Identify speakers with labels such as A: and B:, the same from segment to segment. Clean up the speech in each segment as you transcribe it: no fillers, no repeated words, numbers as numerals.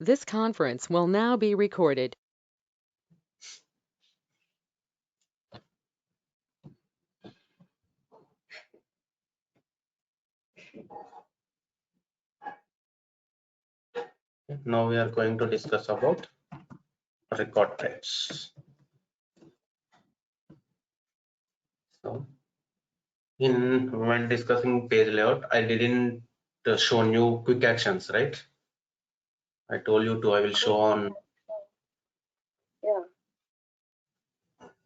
A: This conference will now be recorded.
B: Now we are going to discuss about record types. So when discussing page layout, I didn't show you quick actions, right? I told you to. I will show on.
C: Yeah.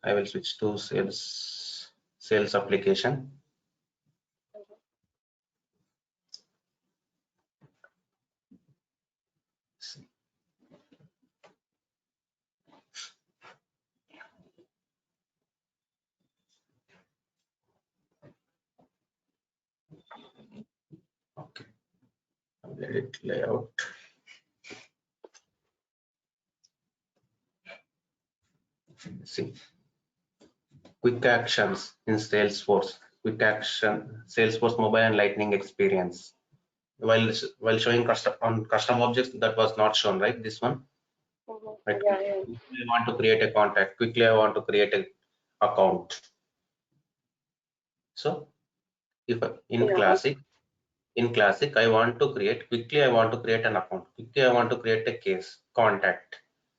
B: I will switch to sales application. Okay, let it layout. See, quick actions in Salesforce. Quick action, Salesforce mobile and lightning experience. While showing custom objects, that was not shown, right? This one. Right.
C: Yeah.
B: Quickly I want to create a contact. Quickly I want to create an account. So if in classic I want to create quickly, I want to create an account. Quickly I want to create a case contact.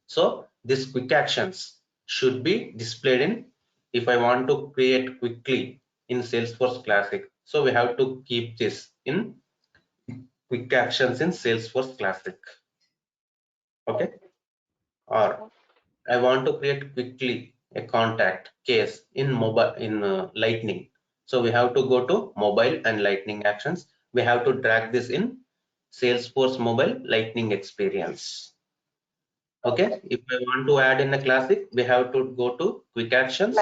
B: So these quick actions should be displayed in, if I want to create quickly in Salesforce Classic. So we have to keep this in quick actions in Salesforce Classic. Okay. Or I want to create quickly a contact case in mobile in lightning. So we have to go to mobile and lightning actions. We have to drag this in Salesforce mobile lightning experience. Okay. If I want to add in a classic, we have to go to quick actions.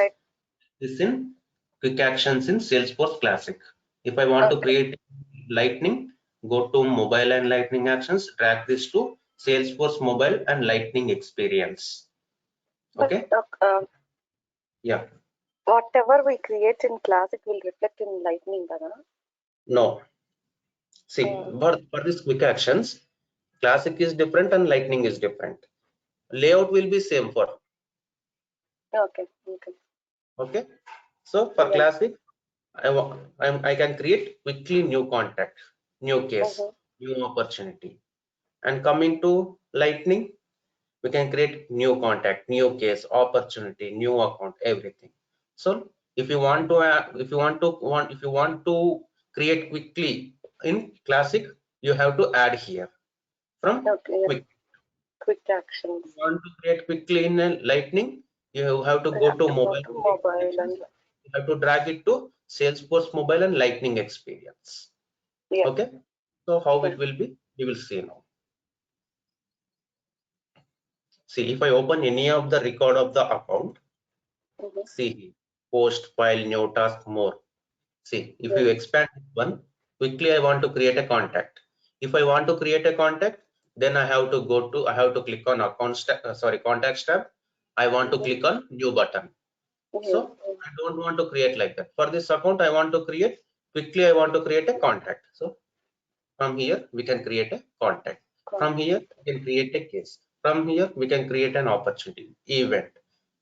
B: This in quick actions in Salesforce classic. If I want to create lightning, go to mobile and lightning actions, drag this to Salesforce mobile and lightning experience. Okay. Yeah.
C: Whatever we create in classic will reflect in lightning, Dana?
B: No. See, for this quick actions, classic is different and lightning is different. Layout will be same for. Okay. So for classic, I can create quickly new contact, new case, new opportunity. And coming to lightning, we can create new contact, new case, opportunity, new account, everything. So if you want to create quickly in classic, you have to add here from
C: quick actions.
B: If you want to create quickly in lightning, you have to go to mobile. You have to drag it to Salesforce mobile and lightning experience. Okay. So how it will be, you will see now. See, if I open any of the record of the account, see post, file, new task, more. See, if you expand one, quickly I want to create a contact. If I want to create a contact, then I have to click on contacts tab. I want to click on new button. So I don't want to create like that. For this account, I want to create quickly. I want to create a contact. So from here, we can create a contact. From here, we can create a case. From here, we can create an opportunity, event,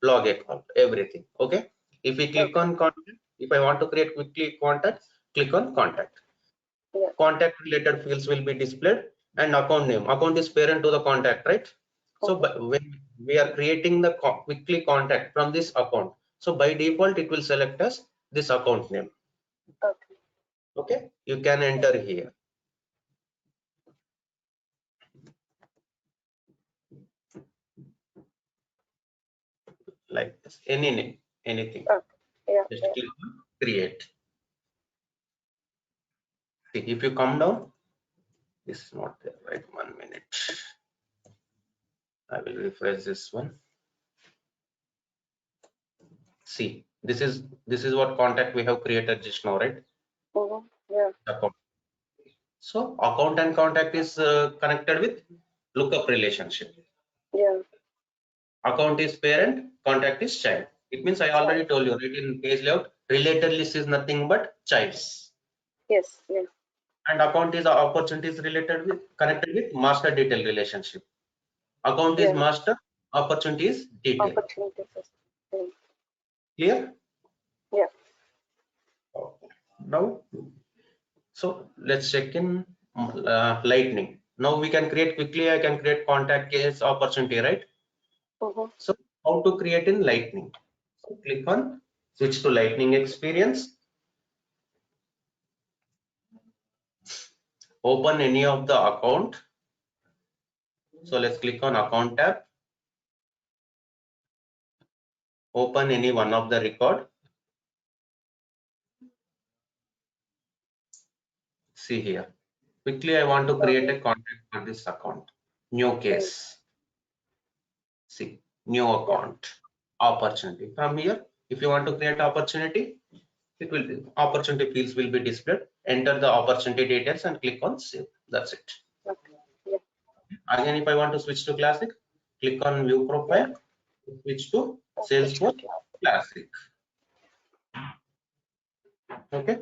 B: log account, everything. Okay. If we click on contact, if I want to create quickly contact, click on contact. Contact related fields will be displayed and account name. Account is parent to the contact, right? So when we are creating the quickly contact from this account, so by default, it will select as this account name. Okay. You can enter here. Like this, any name, anything. Just click on create. See, if you come down, this is not there, right? 1 minute. I will refresh this one. See, this is what contact we have created just now, right? Account. So account and contact is connected with lookup relationship. Account is parent, contact is child. It means I already told you, right, in page layout, related list is nothing but childs. And account is opportunities related with connected with master detail relationship. Account is
C: Yeah.
B: master, opportunity is detail.
C: Opportunity system.
B: Clear?
C: Yeah.
B: Okay. Now, so let's check in Lightning. Now we can create quickly. I can create contact, case, opportunity, right? So how to create in Lightning? So click on switch to Lightning experience. Open any of the account. So let's click on account tab. Open any one of the record. See here. Quickly, I want to create a contact for this account. New case. See, new account. Opportunity. From here, if you want to create opportunity, it will be opportunity fields will be displayed. Enter the opportunity details and click on save. That's it.
C: Okay. Yeah.
B: Again, if I want to switch to classic, click on view profile, switch to Salesforce Classic. Okay.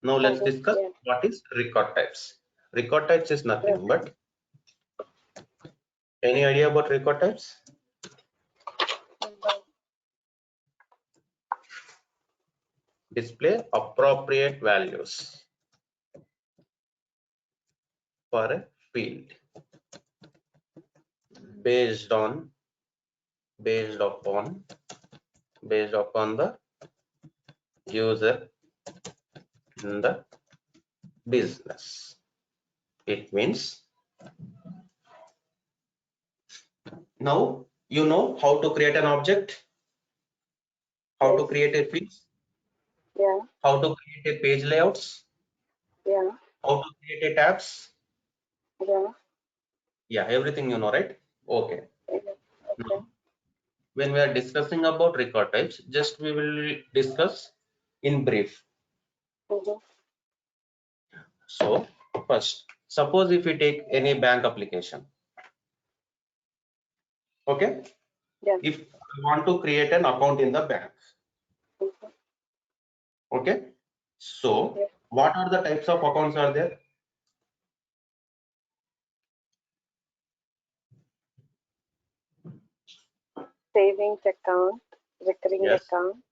B: Now let's discuss what is record types. Record types is nothing but any idea about record types? Display appropriate values for a field based upon the user in the business. It means now you know how to create an object, how to create a field, how to create a page layouts, how to create a tabs. Yeah, everything you know, right? Okay. Now, when we are discussing about record types, just we will discuss in brief. So first, suppose if we take any bank application, okay? If I want to create an account in the bank, okay? So what are the types of accounts are there?
C: Savings account, recurring account.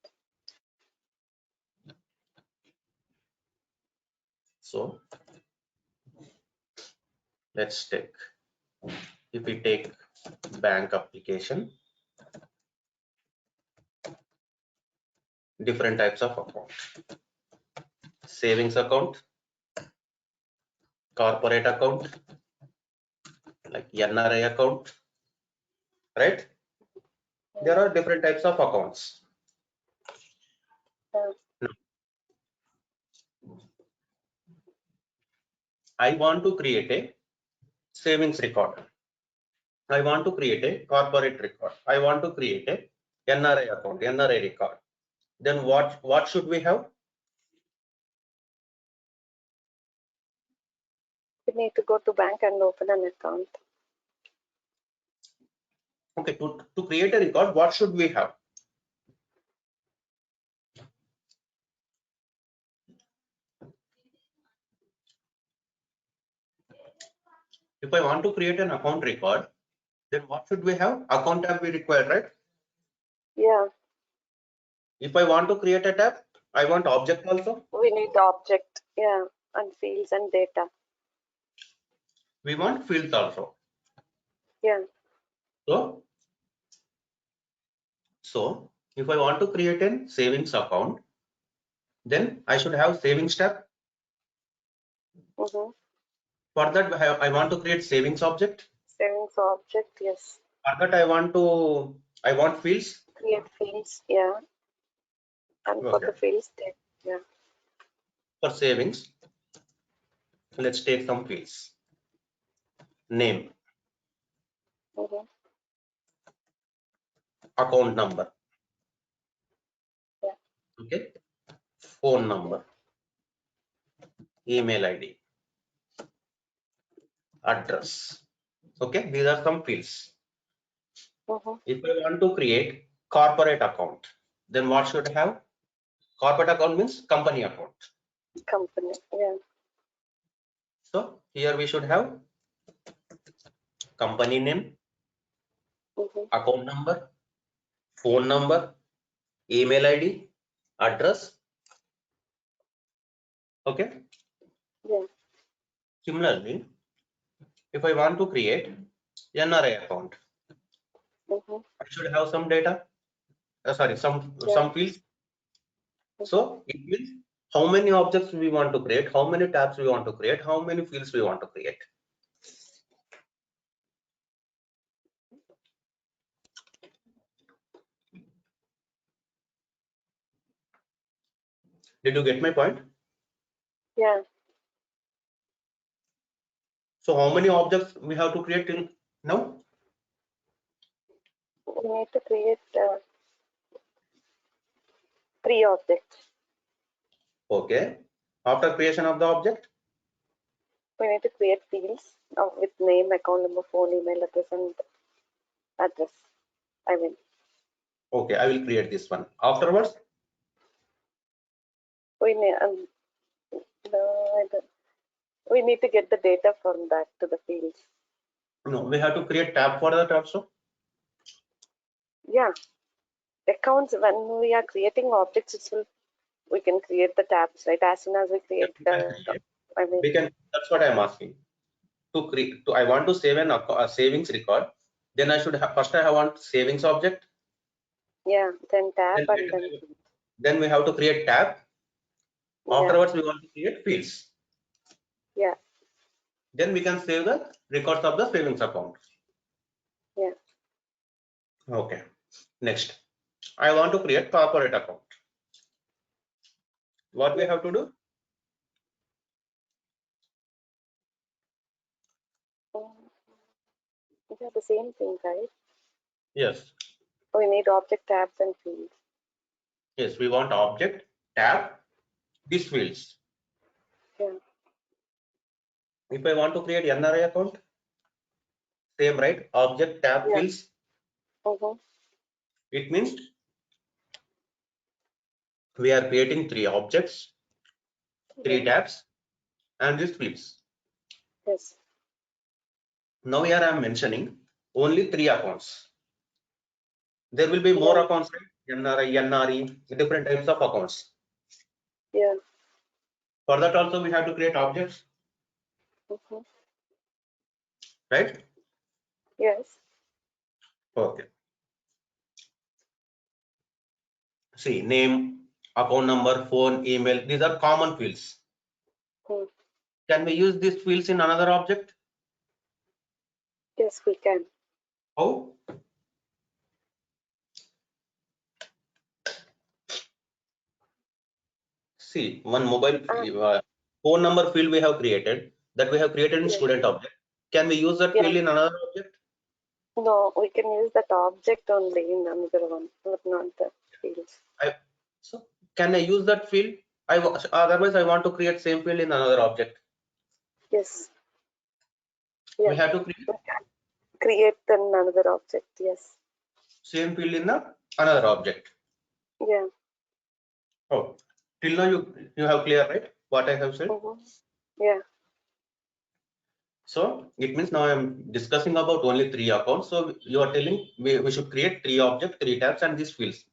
B: So let's take, if we take bank application, different types of account. Savings account, corporate account, like NRI account, right? There are different types of accounts. I want to create a savings record. I want to create a corporate record. I want to create a NRI account, NRI record. Then what should we have?
C: We need to go to bank and open an account.
B: Okay, to create a record, what should we have? If I want to create an account record, then what should we have? Account tab we require, right?
C: Yeah.
B: If I want to create a tab, I want object also.
C: We need the object, yeah, and fields and data.
B: We want fields also.
C: Yeah.
B: So if I want to create a savings account, then I should have savings tab. For that, I want to create savings object.
C: Savings object, yes.
B: For that, I want fields.
C: Create fields, yeah. And for the fields, yeah.
B: For savings, let's take some fields. Name. Account number.
C: Yeah.
B: Okay. Phone number. Email ID. Address. Okay, these are some fields. If I want to create corporate account, then what should I have? Corporate account means company account.
C: Company, yeah.
B: So here we should have company name, account number, phone number, email ID, address. Okay.
C: Yeah.
B: Similarly, if I want to create NRI account, I should have some data. Sorry, some fields. So it means how many objects we want to create, how many tabs we want to create, how many fields we want to create. Did you get my point?
C: Yeah.
B: So how many objects we have to create in now?
C: We need to create 3 objects.
B: Okay. After creation of the object,
C: We need to create fields with name, account number, phone, email address, and address. I mean,
B: okay, I will create this one. Afterwards,
C: we need we need to get the data from that to the fields.
B: no, we have to create tab for that also.
C: Yeah, accounts, when we are creating objects itself, we can create the tabs, right? As soon as we create I mean,
B: We can. That's what I'm asking. To create, I want to save a savings record. Then I should have first I want savings object.
C: yeah, then tab and
B: then we have to create tab. Afterwards, we want to create fields.
C: Yeah.
B: Then we can save the records of the savings account.
C: Yeah.
B: Okay. Next, I want to create corporate account. What we have to do?
C: Yeah, the same thing, right?
B: Yes.
C: We need object, tabs, and fields.
B: Yes, we want object, tab, these fields.
C: Yeah.
B: If I want to create NRI account, same, right? Object, tab, fields. It means we are creating 3 objects, 3 tabs, and these fields.
C: Yes.
B: Now here I am mentioning only 3 accounts. There will be more accounts, right? NRI, NRE, different types of accounts.
C: Yeah.
B: For that also we have to create objects. Right?
C: Yes.
B: Okay. See, name, account number, phone, email, these are common fields. Can we use these fields in another object?
C: Yes, we can.
B: How? See, one mobile phone number field we have created, that we have created in student object. Can we use that field in another object?
C: No, we can use that object only in another one, but not the fields.
B: So can I use that field? Otherwise I want to create same field in another object.
C: Yes. Yeah.
B: We have to
C: create another object. Yes.
B: Same field in another object.
C: Yeah.
B: Oh, till now you have clear, right? What I have said.
C: Yeah.
B: So it means now I'm discussing about only 3 accounts. So you are telling we should create 3 objects, 3 tabs, and these fields.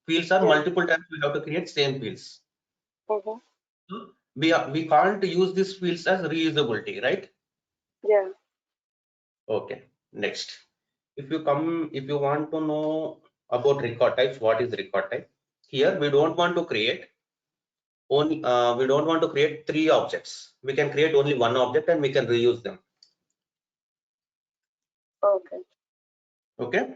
B: Fields are multiple times we have to create same fields. So we can't use these fields as reusability, right?
C: Yeah.
B: Okay. Next, if you want to know about record types, what is record type? Here we don't want to create only we don't want to create 3 objects. We can create only 1 object and we can reuse them.
C: Okay.
B: Okay.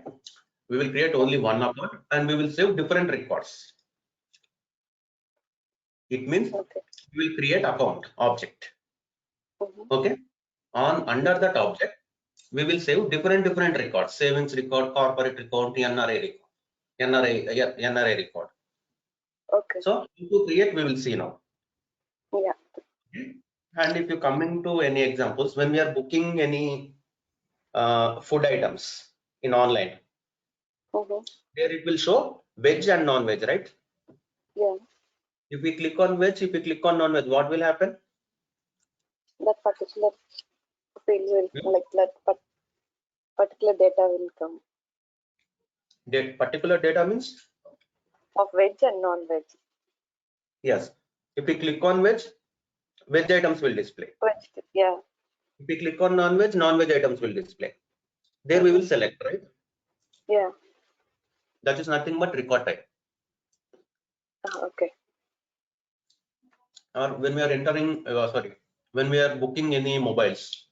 B: We will create only 1 account and we will save different records. It means we will create account object. Okay. Under that object, we will save different records: savings record, corporate record, NRI record, NRI record.
C: Okay.
B: So to create, we will see now.
C: Yeah.
B: And if you coming to any examples, when we are booking any food items in online, there it will show veg and non-veg, right?
C: Yeah.
B: If we click on veg, if we click on non-veg, what will happen?
C: That particular field will like that particular data will come.
B: Particular data means,
C: of veg and non-veg.
B: yes. If we click on veg, veg items will display.
C: Veg, yeah.
B: If we click on non-veg, non-veg items will display. There we will select, right?
C: Yeah.
B: That is nothing but record type.
C: Okay.
B: Or when we are entering, when we are booking any mobiles,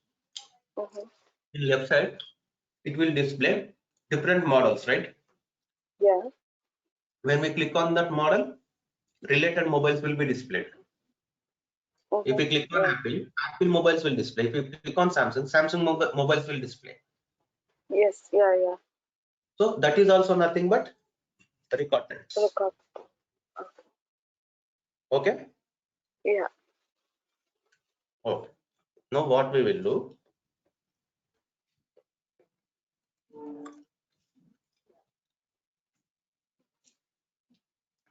B: in left side, it will display different models, right?
C: Yeah.
B: When we click on that model, related mobiles will be displayed. If we click on Apple mobiles will display. If you click on Samsung mobiles will display.
C: Yes, yeah.
B: So that is also nothing but record types.
C: Record.
B: Okay?
C: Yeah.
B: Okay. Now what we will do,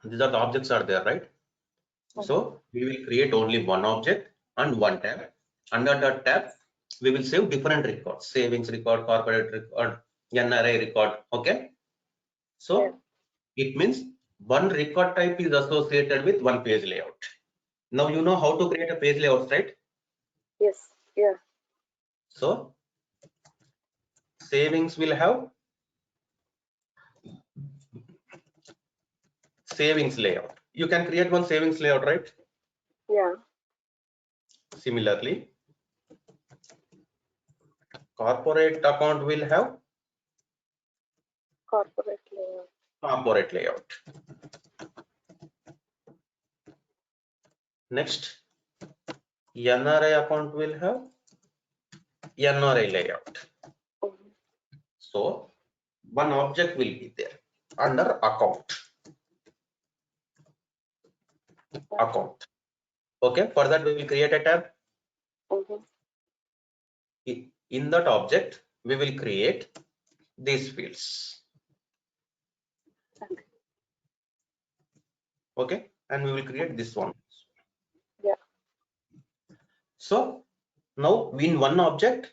B: these are the objects are there, right? So we will create only one object and one tab. Under that tab, we will save different records: savings record, corporate record, NRI record. Okay. So it means one record type is associated with one page layout. Now you know how to create a page layout, right?
C: Yes, yeah.
B: So savings will have savings layout. You can create one savings layout, right?
C: Yeah.
B: Similarly, corporate account will have
C: Corporate layout.
B: corporate layout. Next, NRI account will have NRI layout. So one object will be there under account. Okay, for that we will create a tab. In that object, we will create these fields. Okay, and we will create this one.
C: Yeah.
B: So now in one object,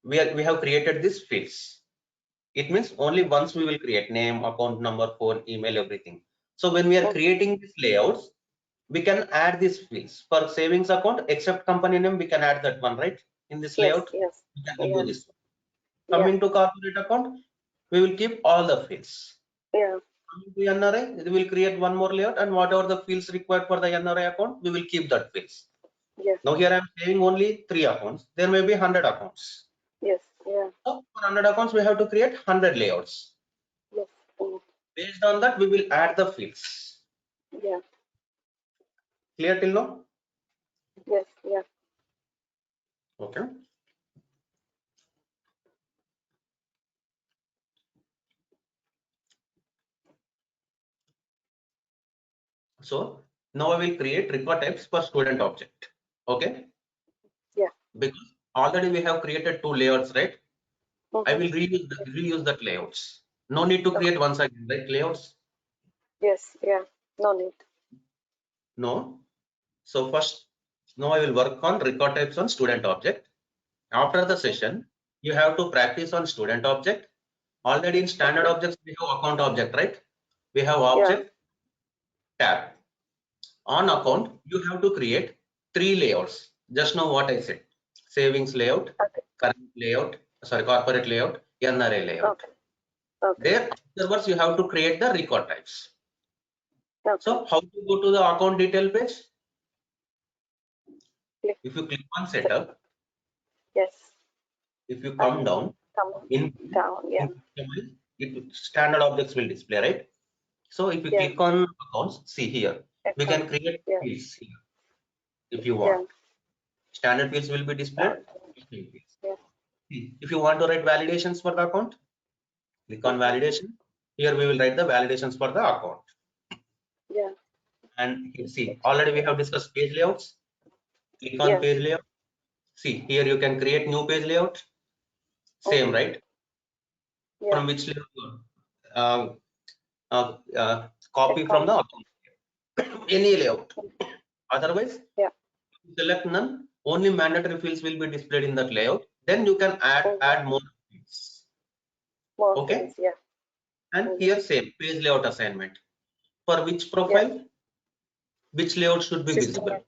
B: we have created these fields. It means only once we will create name, account number, phone, email, everything. So when we are creating these layouts, we can add these fields. For savings account, except company name, we can add that one, right? In this layout,
C: yes.
B: we can do this one. Coming to corporate account, we will keep all the fields.
C: Yeah.
B: Coming to NRI, we will create one more layout, and whatever the fields required for the NRI account, we will keep that fields.
C: Yes.
B: Now here I am saving only 3 accounts. There may be 100 accounts.
C: Yes. Yeah.
B: So for 100 accounts, we have to create 100 layouts.
C: Yes.
B: Based on that, we will add the fields.
C: Yeah.
B: Clear till now?
C: Yes. Yeah.
B: Okay. So now I will create record types for student object. Okay.
C: Yeah.
B: Because already we have created 2 layouts, right? I will reuse that layouts. No need to create once again, right? Layouts.
C: Yes. Yeah. No need.
B: No. So first, now I will work on record types on student object. After the session, you have to practice on student object. Already in standard objects, we have account object, right? We have object tab. On account, you have to create 3 layouts. Just now what I said: savings layout, current layout, corporate layout, NRI layout. There afterwards you have to create the record types. So how to go to the account detail page? If you click on setup,
C: yes.
B: If you come down, standard objects will display, right? So if you click on accounts, see here, we can create fields here if you want. Standard fields will be displayed. If you want to write validations for the account, click on validation. Here we will write the validations for the account.
C: Yeah.
B: And see, already we have discussed page layouts. Click on page layout. See, here you can create new page layout. Same, right? From which layout? Copy from the account. Any layout. Otherwise, select none. Only mandatory fields will be displayed in that layout. Then you can add more fields.
C: Okay. Fields,
B: And here same page layout assignment. For which profile, which layout should be
C: System.
B: visible.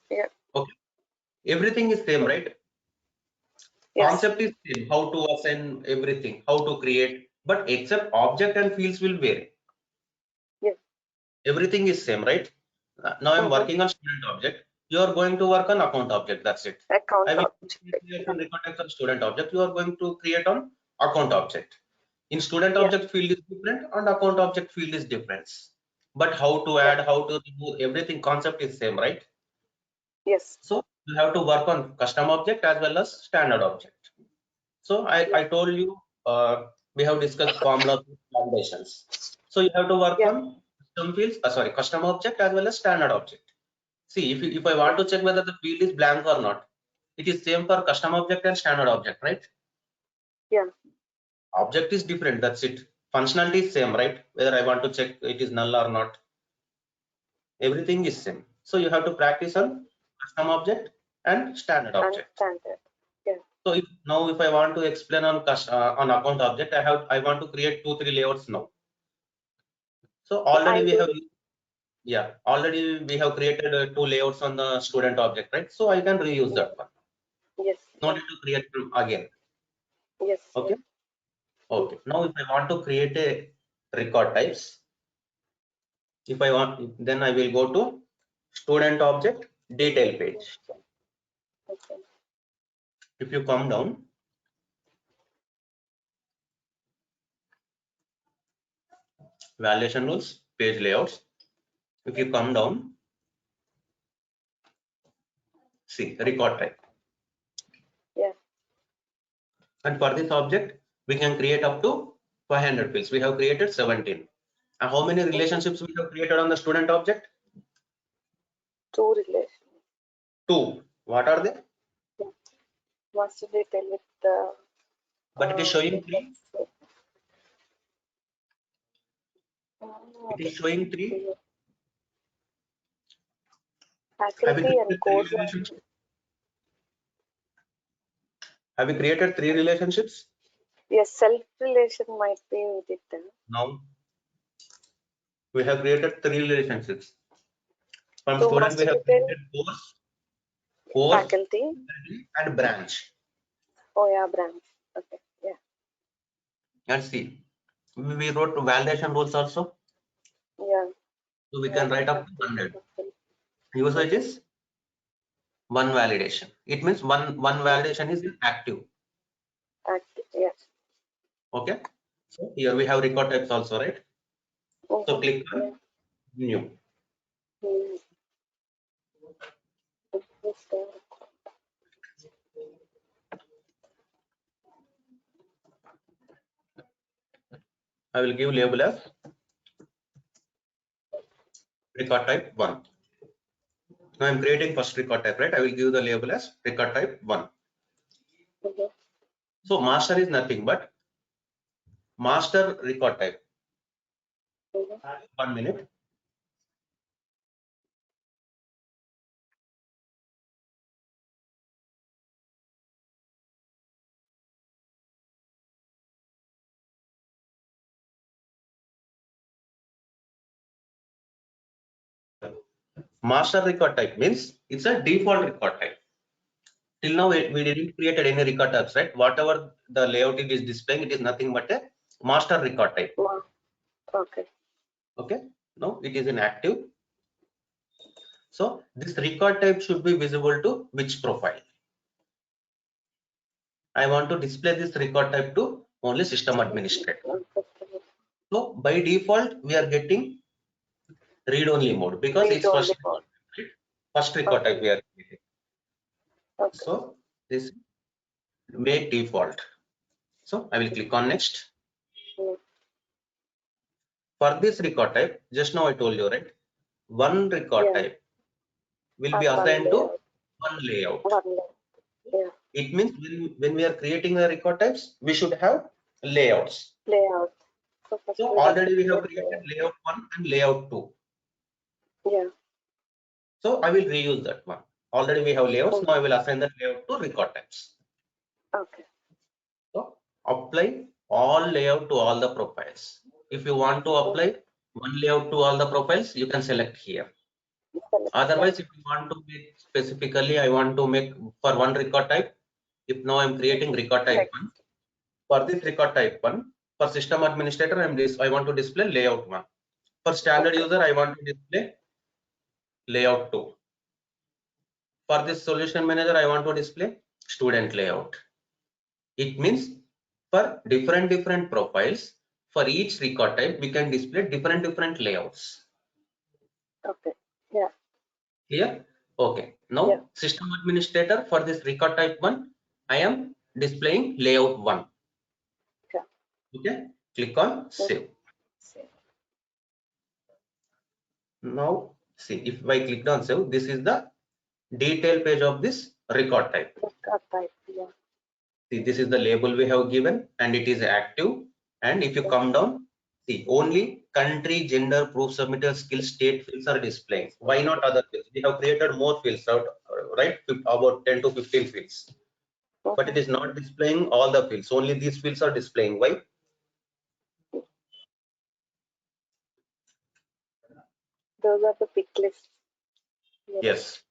C: Yeah.
B: Okay. Everything is same, right?
C: Yes.
B: Concept is same, how to assign everything, how to create, but except object and fields will vary.
C: Yeah.
B: Everything is same, right? Now I'm working on student object. You are going to work on account object. That's it.
C: Account
B: I will
C: object.
B: create on record types on student object. You are going to create on account object. In student
C: Yeah.
B: object field is different, and account object field is different. But how to add, how to remove, everything concept is same, right?
C: Yes.
B: So you have to work on custom object as well as standard object. So I told you we have discussed formula foundations. So you have to work on custom fields, custom object as well as standard object. See, if I want to check whether the field is blank or not, it is same for custom object and standard object, right?
C: Yeah.
B: Object is different, that's it. Functionality is same, right? Whether I want to check it is null or not, everything is same. So you have to practice on custom object and standard object.
C: Standard. Yeah.
B: So if I want to explain on account object, I want to create 2-3 layouts now. So already we have created 2 layouts on the student object, right? So I can reuse that one.
C: Yes.
B: No need to create again.
C: Yes.
B: Okay. Okay. Now if I want to create a record types, if I want, then I will go to student object detail page.
C: Okay.
B: If you come down, validation rules, page layouts. If you come down, see record type.
C: Yeah.
B: And for this object, we can create up to 500 fields. We have created 17. And how many relationships we have created on the student object?
C: 2 relations.
B: 2. What are they?
C: Master detail with the.
B: But it is showing 3. It is showing 3.
C: Faculty and course.
B: Have we created 3 relationships?
C: Yes, self relation might be with it then.
B: Now we have created 3 relationships. From
C: So
B: student we have created course,
C: faculty
B: and branch.
C: Oh yeah, branch. Okay. Yeah.
B: And see, we wrote validation rules also.
C: Yeah.
B: So we can write up to 100. Usage is 1 validation. It means one validation is active.
C: Active. Yes.
B: Okay. So here we have record types also, right? So click on new. I will give label as record type 1. Now I'm creating first record type, right? I will give the label as record type 1. So master is nothing but master record type. 1 minute. Master record type means it's a default record type. Till now we didn't create any record types, right? Whatever the layout it is displaying, it is nothing but a master record type.
C: Okay.
B: Okay. Now it is inactive. So this record type should be visible to which profile? I want to display this record type to only system administrator. So by default we are getting read only mode because it's first record type we are creating.
C: Okay.
B: So this make default. So I will click on next. For this record type, just now I told you, right? One record type will be assigned to one layout.
C: Yeah.
B: It means when we are creating the record types, we should have layouts. So already we have created layout 1 and layout 2.
C: Yeah.
B: So I will reuse that one. Already we have layouts. Now I will assign that layout to record types.
C: Okay.
B: So apply all layout to all the profiles. If you want to apply one layout to all the profiles, you can select here. Otherwise, if you want to make specifically, I want to make for one record type. If now I'm creating record type 1, for this record type 1, for system administrator, I want to display layout 1. For standard user, I want to display layout 2. For this solution manager, I want to display student layout. It means for different profiles, for each record type, we can display different layouts.
C: Okay. Yeah.
B: Clear? Okay. Now,
C: Yeah.
B: system administrator for this record type 1, I am displaying layout 1.
C: Yeah.
B: Okay. Click on save. Now, see, if I click on save, this is the detail page of this record type.
C: Record type. Yeah.
B: See, this is the label we have given and it is active. And if you come down, see, only country, gender, proof submitted, skill, state fields are displaying. Why not other fields? We have created more fields out, right? About 10 to 15 fields. But it is not displaying all the fields. Only these fields are displaying. Why?
C: Those are the pick lists.
B: Yes.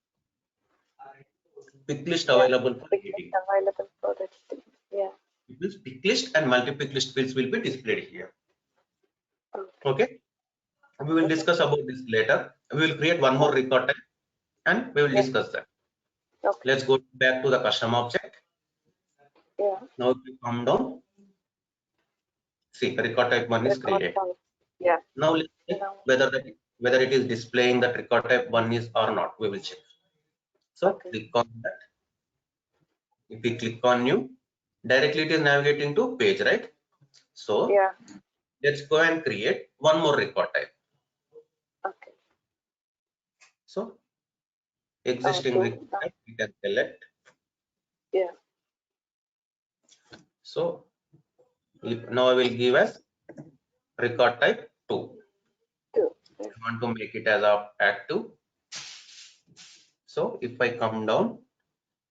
B: Pick list available for editing.
C: Available for editing. Yeah.
B: It means pick list and multi-pick list fields will be displayed here. Okay. We will discuss about this later. We will create one more record type and we will discuss that.
C: Okay.
B: Let's go back to the custom object.
C: Yeah.
B: Now if you come down, see record type 1 is created.
C: Yeah.
B: Now let's check whether it is displaying that record type 1 is or not. We will check. So click on that. If we click on new, directly it is navigating to page, right? So
C: yeah.
B: Let's go and create one more record type.
C: Okay.
B: So existing record type we can select.
C: Yeah.
B: So now I will give as record type 2. I want to make it as active. So if I come down,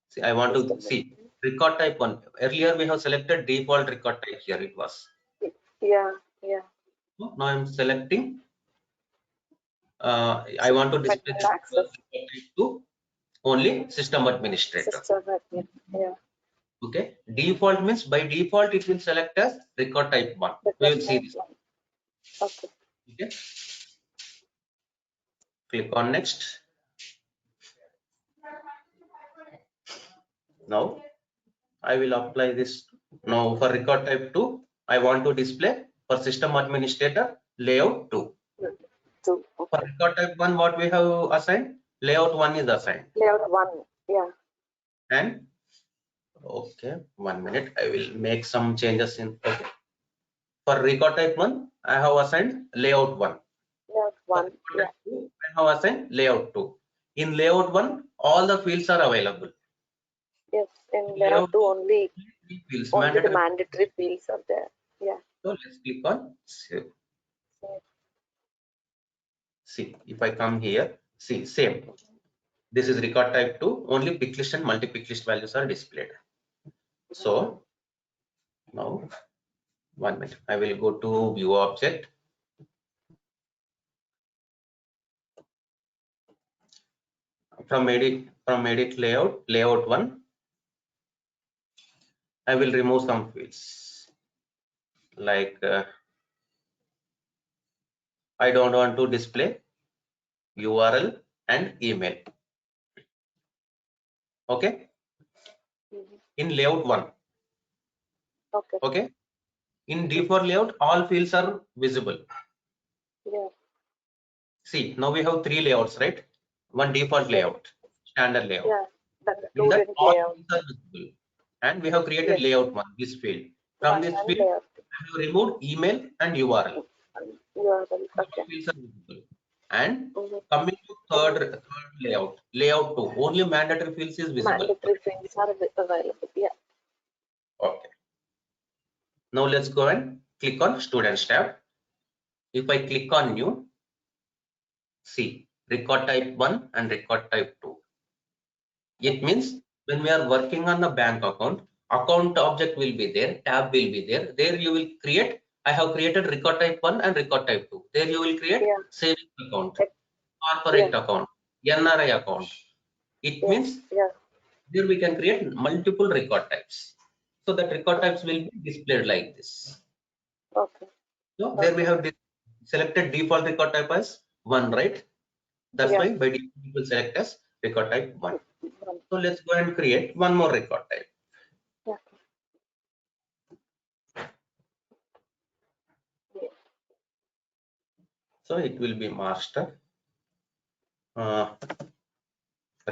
B: see, I want to see record type 1. Earlier we have selected default record type here. It was.
C: Yeah. Yeah.
B: So now I'm selecting. I want to display this to only system administrator.
C: System admin. Yeah.
B: Okay. Default means by default it will select as record type 1. We will see this.
C: Okay.
B: Okay. Click on next. Now I will apply this. Now for record type 2, I want to display for system administrator layout 2. For record type 1, what we have assigned? Layout 1 is assigned.
C: Layout 1. Yeah.
B: And okay, 1 minute. I will make some changes in. Okay. For record type 1, I have assigned layout 1.
C: Layout 1. Yeah.
B: 2, I have assigned layout 2. In layout 1, all the fields are available.
C: Yes, in layout 2 only the mandatory fields are there. Yeah.
B: So let's click on save. See, if I come here, see, same. This is record type 2, only pick list and multi-pick list values are displayed. So now, 1 minute, I will go to view object. From edit layout 1, I will remove some fields like I don't want to display URL and email. Okay. In layout 1.
C: Okay.
B: Okay. In default layout, all fields are visible.
C: Yeah.
B: See, now we have 3 layouts, right? One default layout, standard layout.
C: Yeah.
B: In that all fields are visible. And we have created layout 1, this field. From this field, we have removed email and URL.
C: Okay.
B: Fields are visible. And coming to third layout, layout 2, only mandatory fields is visible.
C: Mandatory fields are available. Yeah.
B: Okay. Now let's go and click on Students tab. If I click on New, see record type 1 and record type 2. It means when we are working on the bank account, account object will be there, tab will be there. There you will create, I have created record type 1 and record type 2. There you will create
C: Yeah.
B: savings account, corporate account, NRI account. It means
C: Yeah.
B: here we can create multiple record types. So that record types will be displayed like this.
C: Okay.
B: So there we have selected default record type as 1, right? That's
C: Yeah.
B: why by default we will select as record type 1.
C: 1.
B: So let's go and create one more record type.
C: Yeah. Yeah.
B: So it will be master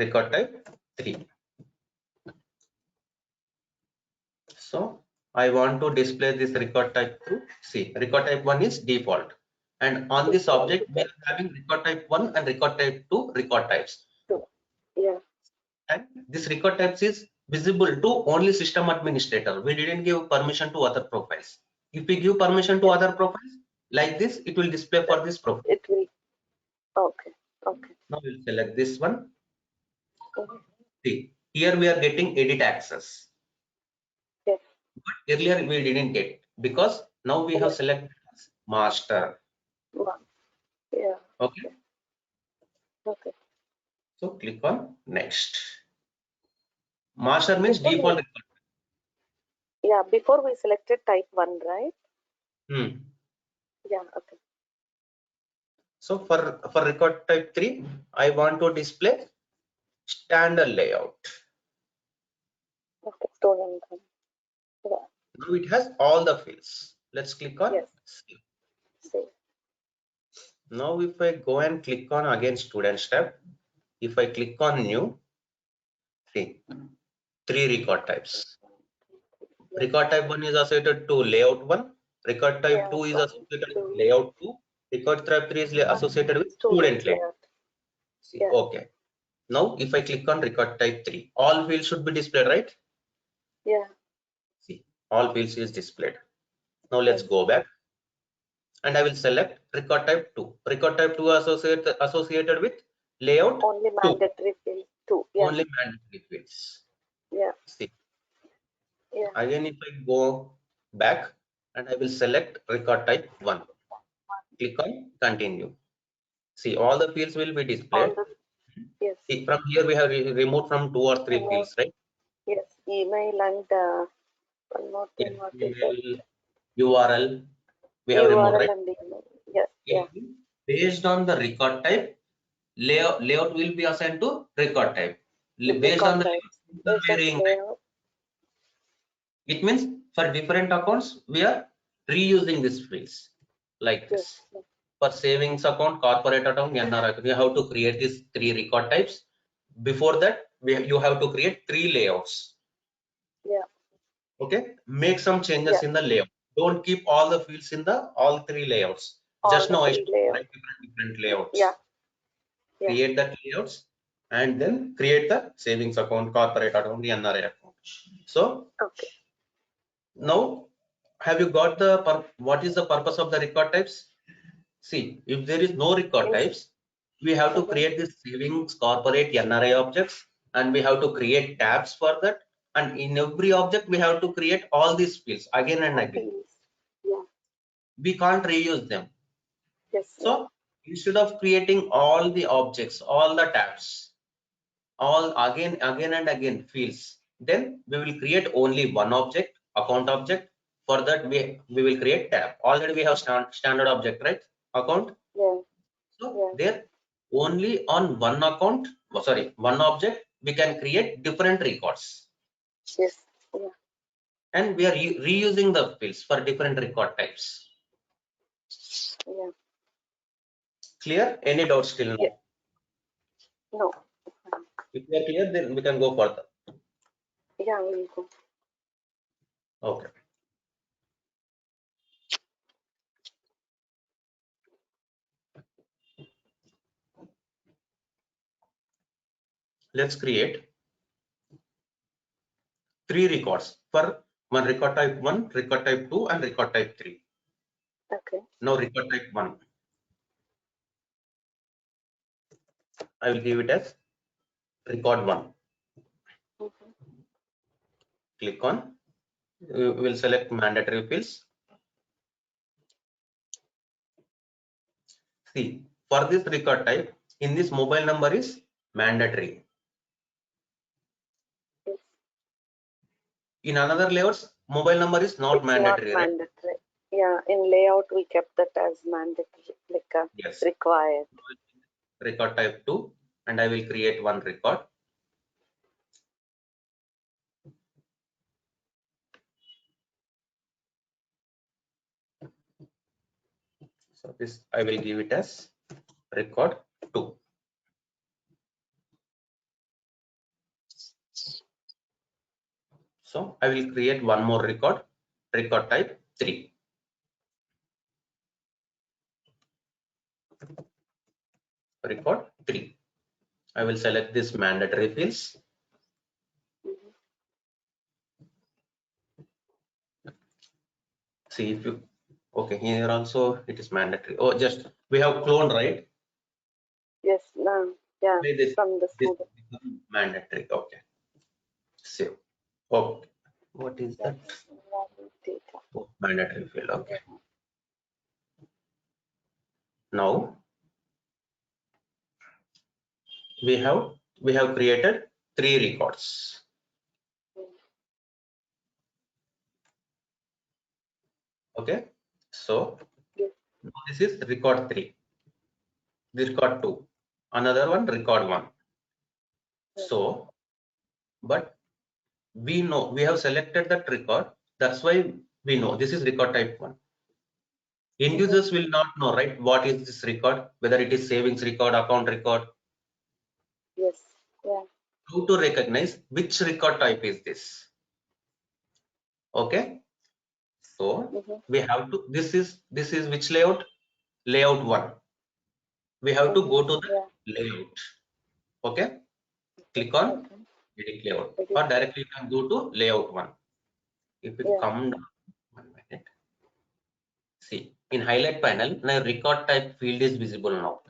B: record type 3. So I want to display this record type through C. Record type 1 is default. And on this object, we are having record type 1 and record type 2 record types.
C: 2. Yeah.
B: And this record types is visible to only system administrator. We didn't give permission to other profiles. If we give permission to other profiles, like this, it will display for this profile.
C: It will. Okay. Okay.
B: Now we'll select this one.
C: Mhm.
B: See, here we are getting edit access.
C: Yes.
B: But earlier we didn't get because now we have selected master.
C: 1. Yeah.
B: Okay.
C: Okay.
B: So click on next. Master means
C: Before
B: default
C: we-
B: record.
C: Yeah. Before we selected type 1, right? Yeah. Okay.
B: So for record type 3, I want to display standard layout.
C: Okay. Stolen. Yeah.
B: Now it has all the fields. Let's click on
C: Yes.
B: save.
C: Save.
B: Now if I go and click on again students tab, if I click on new, see 3 record types. Record type 1 is associated to layout 1, record type 2 is associated with layout 2, record type 3 is associated with student layout. See,
C: Yeah.
B: okay. Now if I click on record type 3, all fields should be displayed, right?
C: Yeah.
B: See, all fields is displayed. Now let's go back and I will select record type 2. Record type 2 associated with layout
C: Only
B: 2.
C: mandatory field 2. Yeah.
B: Only mandatory fields.
C: Yeah.
B: See.
C: Yeah.
B: Again, if I go back and I will select record type 1. Click on continue. See, all the fields will be displayed.
C: Yes.
B: See, from here we have removed from 2 or 3 fields, right?
C: Yes. Email and one more thing. What is that?
B: Email, URL, we have removed, right?
C: And email. Yes. Yeah.
B: Based on the record type, layout will be assigned to record type. Based on the varying type. It means for different accounts, we are reusing these fields like this.
C: Yes.
B: For savings account, corporate account, NR account, you have to create these 3 record types. Before that, you have to create 3 layouts.
C: Yeah.
B: Okay, make some changes in the layout. Don't keep all the fields in the all 3 layouts. Just now I showed different layouts.
C: Yeah.
B: Create that layouts and then create the savings account, corporate account, NRI account. So
C: okay.
B: Now, have you got the what is the purpose of the record types? See, if there is no record types, we have to create this savings, corporate, NRI objects, and we have to create tabs for that. And in every object, we have to create all these fields again and again.
C: Yeah.
B: We can't reuse them.
C: Yes.
B: So instead of creating all the objects, all the tabs, all again and again fields, then we will create only one object, account object. For that, we will create tab. Already we have standard object, right? Account.
C: Yeah.
B: So there only on one account, one object, we can create different records.
C: Yes. Yeah.
B: And we are reusing the fields for different record types.
C: Yeah.
B: Clear? Any doubts still now?
C: Yeah. No.
B: If we are clear, then we can go further.
C: Yeah, we'll go.
B: Okay. Let's create 3 records for one record type 1, record type 2, and record type 3.
C: Okay.
B: Now record type 1. I will give it as record 1. Click on, we will select mandatory fields. See, for this record type, in this mobile number is mandatory.
C: Yes.
B: In another layouts, mobile number is not
C: It's
B: mandatory,
C: not
B: right?
C: mandatory. Yeah, in layout we kept that as mandatory, like
B: Yes.
C: required.
B: Record type 2, and I will create one record. So this I will give it as record 2. So I will create one more record, record type 3. Record 3. I will select this mandatory fields.
C: Mhm.
B: See if you, okay, here also it is mandatory. Oh, just we have cloned, right?
C: Yes, no, yeah,
B: This
C: from the student.
B: become mandatory. Okay. Save. Okay. What is that?
C: Valid data.
B: Oh, mandatory field. Okay. Now we have created 3 records. Okay. So
C: Yes.
B: now this is record 3. This record 2. Another one, record 1. So, but we know we have selected that record. That's why we know this is record type 1. End users will not know, right? What is this record? Whether it is savings record, account record.
C: Yes. Yeah.
B: How to recognize which record type is this? Okay. So we have to. This is which layout? Layout 1. We have to go to the layout. Okay. Click on edit layout, or directly you can go to layout 1. If we come down 1 minute, see in highlight panel, now record type field is visible now.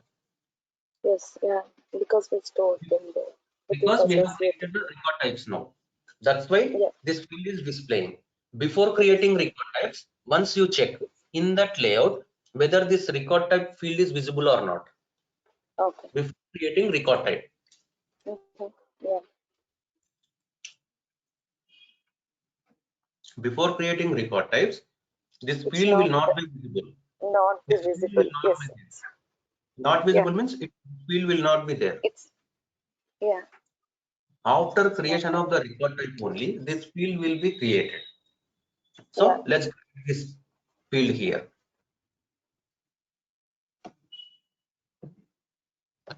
C: Yes. Yeah. Because we stored them there. It is
B: Because we have
C: associated.
B: created the record types now. That's why
C: Yeah.
B: this field is displaying. Before creating record types, once you check in that layout whether this record type field is visible or not.
C: Okay.
B: Before creating record type.
C: Yeah.
B: Before creating record types, this
C: It's
B: field will
C: not
B: not be visible.
C: not
B: This field
C: visible.
B: will not
C: Yes.
B: be there. Not visible means it field will not be there.
C: It's yeah.
B: After creation of the record type only, this field will be created. So let's create this field here.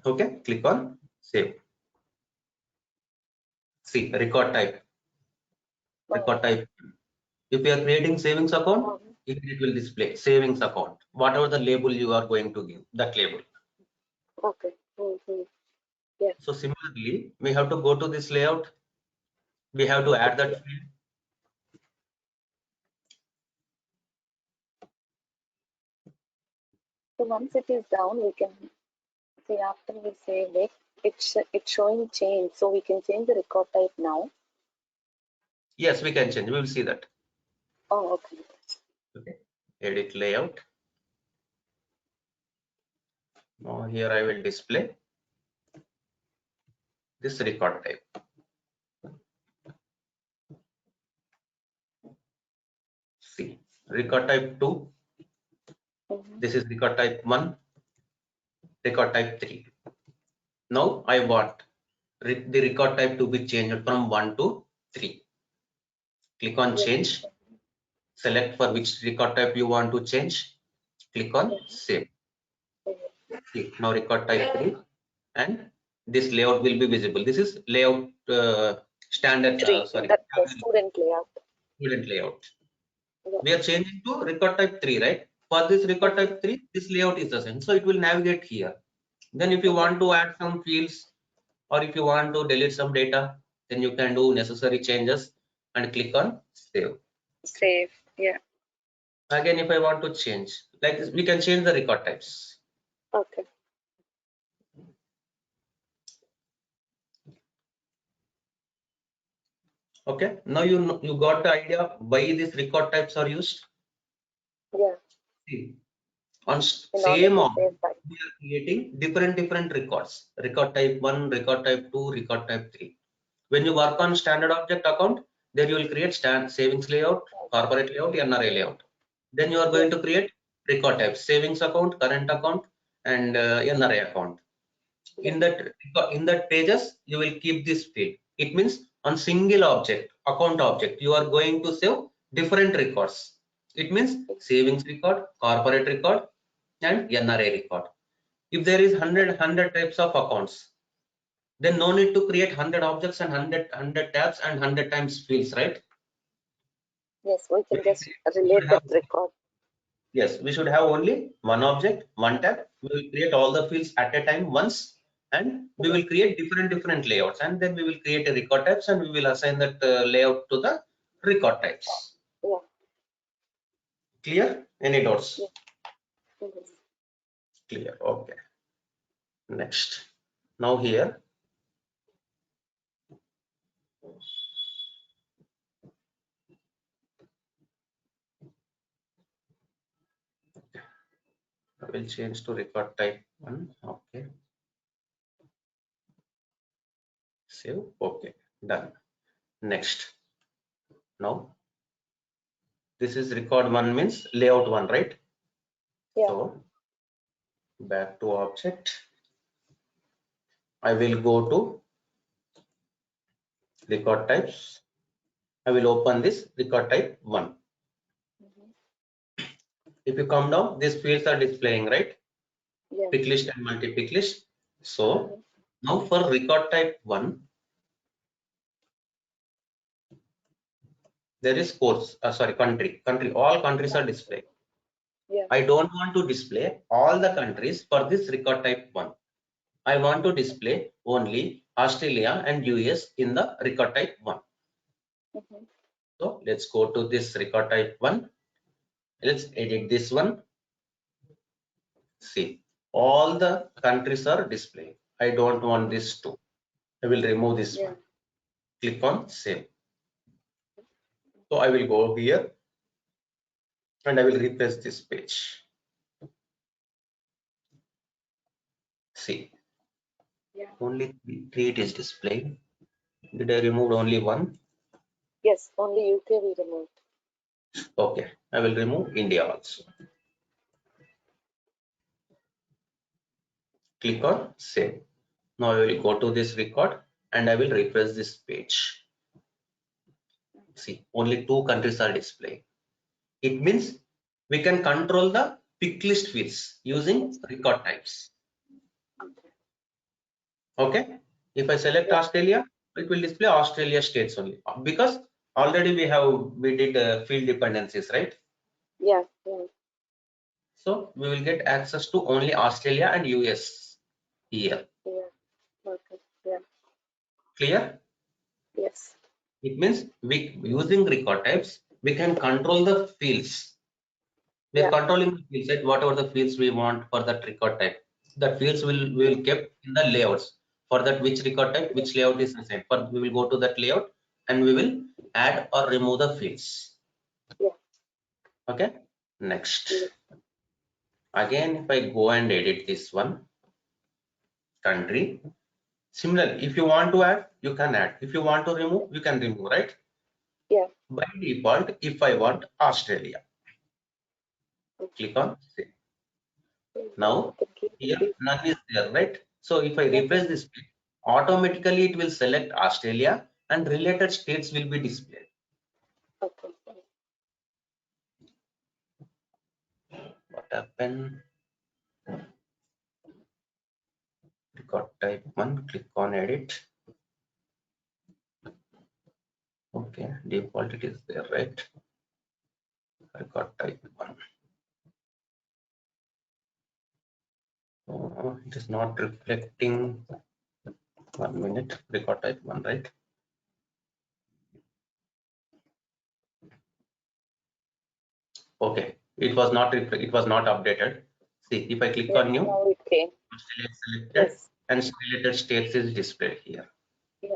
B: Okay, click on save. See record type. Record type. If you are creating savings account, it will display savings account. Whatever the label you are going to give, that label.
C: Okay. Yeah.
B: So similarly, we have to go to this layout. We have to add that field.
C: So once it is down, we can see after we save it, it's showing change. So we can change the record type now.
B: Yes, we can change. We will see that.
C: Oh, okay.
B: Okay. Edit layout. Now here I will display this record type. See, record type 2. This is record type 1. Record type 3. Now I want the record type to be changed from 1 to 3. Click on change. Select for which record type you want to change. Click on save. See, now record type 3, and this layout will be visible. This is layout standard. Sorry,
C: That's the student layout.
B: Student layout. We are changing to record type 3, right? For this record type 3, this layout is the same. So it will navigate here. Then if you want to add some fields, or if you want to delete some data, then you can do necessary changes and click on save.
C: Save. Yeah.
B: Again, if I want to change, like this, we can change the record types.
C: Okay.
B: Okay, now you got the idea why these record types are used.
C: Yeah.
B: See, on
C: In
B: same
C: order to
B: object,
C: save time.
B: we are creating different records. Record type 1, record type 2, record type 3. When you work on standard object account, there you will create savings layout, corporate layout, NRA layout. Then you are going to create record types, savings account, current account, and NRA account. In that pages, you will keep this field. It means on single object, account object, you are going to save different records. It means savings record, corporate record, and NRA record. If there is 100 types of accounts, then no need to create 100 objects and 100 tabs and 100 times fields, right?
C: Yes, we can just relate that record.
B: Yes, we should have only one object, one tab. We will create all the fields at a time once, and we will create different layouts, and then we will create a record types, and we will assign that layout to the record types.
C: Yeah.
B: Clear? Any doubts?
C: Yeah.
B: Clear. Okay. Next. Now here. I will change to record type 1. Okay. Save. Okay. Done. Next. Now, this is record 1 means layout 1, right?
C: Yeah.
B: So, back to object. I will go to record types. I will open this record type 1. If you come down, these fields are displaying, right?
C: Yeah.
B: Pick list and multi-pick list. So now for record type 1, there is country. All countries are displayed.
C: Yeah.
B: I don't want to display all the countries for this record type 1. I want to display only Australia and US in the record type 1. So let's go to this record type 1. Let's edit this one. See, all the countries are displayed. I don't want this too. I will remove this one. Click on save. So I will go here and I will refresh this page. See, only 3 it is displayed. Did I remove only one?
C: Yes, only UK we removed.
B: Okay, I will remove India also. Click on save. Now I will go to this record and I will refresh this page. See, only 2 countries are displayed. It means we can control the pick list fields using record types. Okay, if I select Australia, it will display Australia states only because already we did field dependencies, right?
C: Yeah.
B: So we will get access to only Australia and US here.
C: Yeah. Okay. Yeah.
B: Clear?
C: Yes.
B: It means we using record types we can control the fields. We are controlling the fields, right? Whatever the fields we want for that record type, that fields we will keep in the layouts. For that which record type, which layout is assigned. For we will go to that layout and we will add or remove the fields.
C: Yeah.
B: Okay. Next. Again, if I go and edit this one, country. Similarly, if you want to add, you can add. If you want to remove, you can remove, right?
C: Yeah.
B: By default, if I want Australia, click on save. Now here none is there, right? So if I refresh this page, automatically it will select Australia and related states will be displayed.
C: Okay.
B: What happened? Record type 1, click on edit. Okay, default it is there, right? Record type 1. It is not reflecting. 1 minute. Record type 1, right? Okay, it was not updated. See, if I click on new,
C: now it came.
B: Selected and related states is displayed here.
C: Yeah.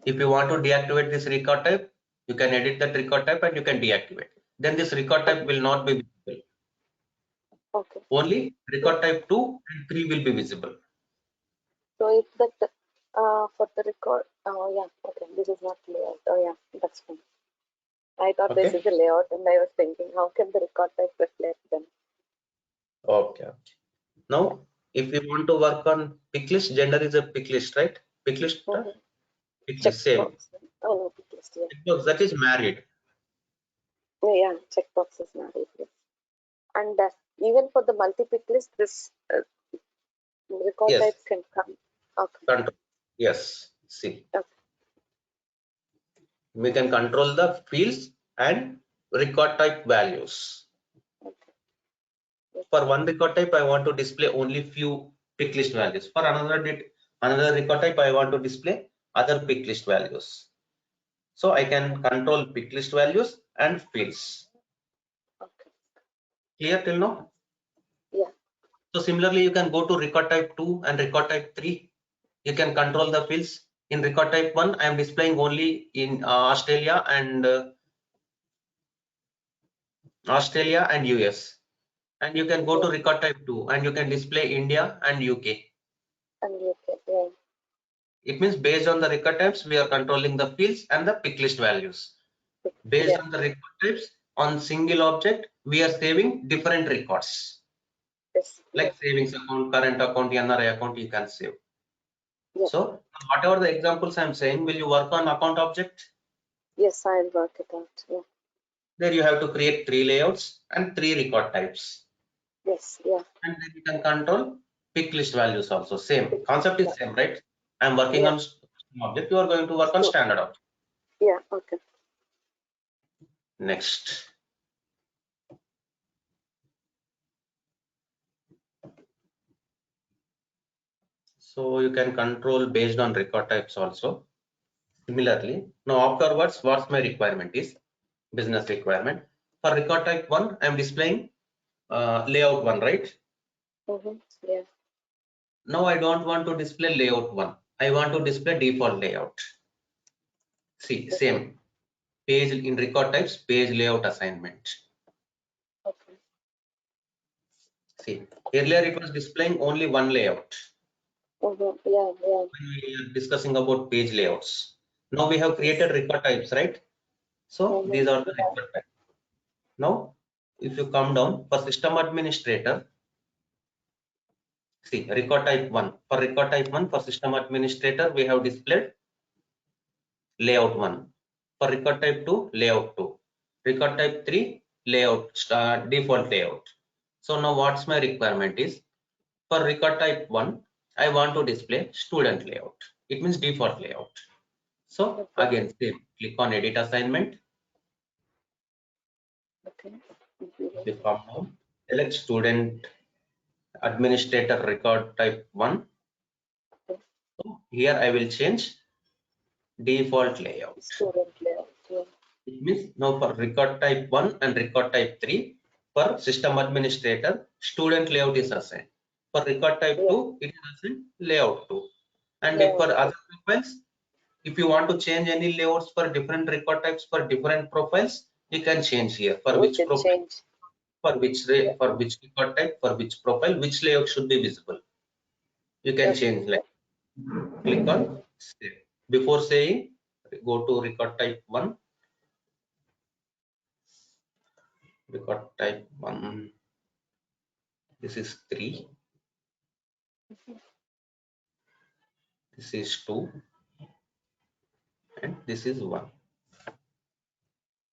B: If you want to deactivate this record type, you can edit that record type and you can deactivate. Then this record type will not be visible.
C: Okay.
B: Only record type 2 and 3 will be visible.
C: So if that for the record, oh yeah, okay, this is not layout. Oh yeah, that's fine. I thought this
B: Okay.
C: is a layout, and I was thinking, how can the record type reflect them?
B: Okay. Now, if we want to work on pick list, gender is a pick list, right? Pick list, pick list, same.
C: Checkbox. Oh no, pick list, yeah.
B: Checkbox, that is married.
C: Yeah, checkbox is not easy. And even for the multi-pick list, this record
B: Yes.
C: types can come. Okay.
B: Control. Yes. See.
C: Okay.
B: We can control the fields and record type values.
C: Okay.
B: For one record type, I want to display only few pick list values. For another record type, I want to display other pick list values. So I can control pick list values and fields.
C: Okay.
B: Clear till now?
C: Yeah.
B: So similarly, you can go to record type 2 and record type 3. You can control the fields. In record type 1, I am displaying only in Australia and US. And you can go to record type 2 and you can display India and UK.
C: And UK, yeah.
B: It means based on the record types, we are controlling the fields and the pick list values. Based on the record types, on single object, we are saving different records.
C: Yes.
B: Like savings account, current account, NRI account, you can save.
C: Yeah.
B: So whatever the examples I'm saying, will you work on account object?
C: Yes, I'll work it out. Yeah.
B: There you have to create 3 layouts and 3 record types.
C: Yes, yeah.
B: And then you can control pick list values also. Same concept is same, right? I'm working on object. You are going to work on standard object.
C: Yeah. Okay.
B: Next. So you can control based on record types also. Similarly, now afterwards, what's my requirement is business requirement. For record type 1, I'm displaying layout 1, right?
C: Yeah.
B: Now I don't want to display layout 1. I want to display default layout. See, same page in record types, page layout assignment.
C: Okay.
B: See, earlier it was displaying only one layout.
C: Yeah, yeah.
B: When we are discussing about page layouts. Now we have created record types, right? So these are the record types. Now, if you come down for system administrator, see record type 1. For record type 1, for system administrator, we have displayed layout 1. For record type 2, layout 2. Record type 3, layout default layout. So now what's my requirement is for record type 1, I want to display student layout. It means default layout. So again, same. Click on edit assignment.
C: Okay.
B: If you come down, select student administrator record type 1. So here I will change default layout.
C: Student layout. Yeah.
B: It means now for record type 1 and record type 3, for system administrator, student layout is assigned. For record type 2, it is assigned layout 2. And if for other profiles, if you want to change any layouts for different record types for different profiles, you can change here for which profile, for which record type, for which profile, which layout should be visible. You can change, like click on save. Before saying, go to record type 1. Record type 1. This is 3. This is 2. And this is 1.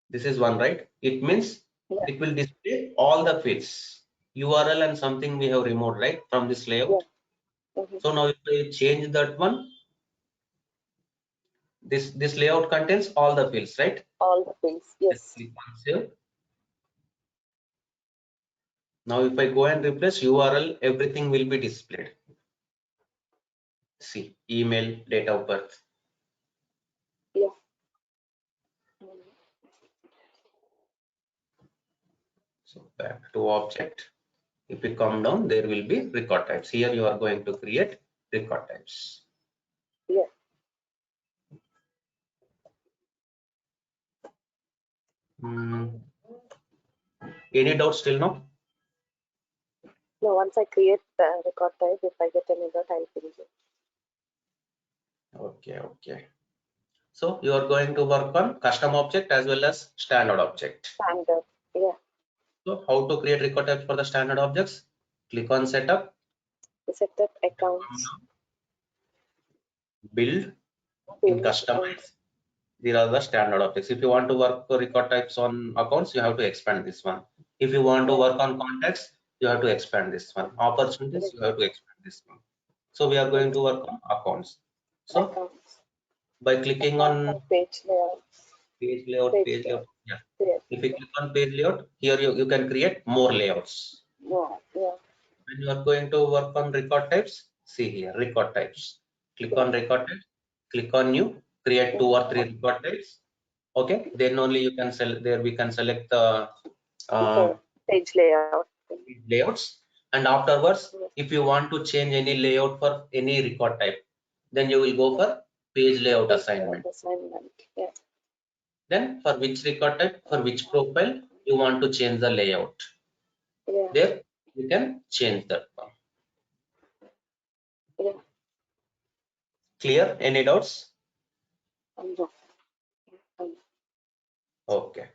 B: This is 1, right? It means it will display all the fields. URL and something we have removed, right, from this layout. So now if I change that one, this layout contains all the fields, right?
C: All the fields, yes.
B: Click on save. Now if I go and replace URL, everything will be displayed. See, email, date of birth.
C: Yeah.
B: So back to object. If you come down, there will be record types. Here you are going to create record types.
C: Yeah.
B: Any doubts till now?
C: No, once I create the record type, if I get any doubt, I'll ping you.
B: Okay. So you are going to work on custom object as well as standard object.
C: Standard. Yeah.
B: So how to create record types for the standard objects? Click on setup,
C: Set up accounts.
B: build, in
C: Build,
B: customize. These are the standard objects. If you want to work for record types on accounts, you have to expand this one. If you want to work on contacts, you have to expand this one. Opportunities, you have to expand this one. So we are going to work on accounts. So
C: accounts.
B: by clicking on
C: Page layouts.
B: page layout, yeah.
C: Yeah.
B: If you click on page layout, here you can create more layouts.
C: Yeah.
B: When you are going to work on record types, see here, record types. Click on record types, click on new, create 2 or 3 record types. Okay, then only you can we can select the
C: page layout.
B: layouts, and afterwards, if you want to change any layout for any record type, then you will go for page layout assignment.
C: Yeah.
B: Then for which record type, for which profile you want to change the layout.
C: Yeah.
B: There you can change that one.
C: Yeah.
B: Clear? Any doubts?
C: No.
B: Okay.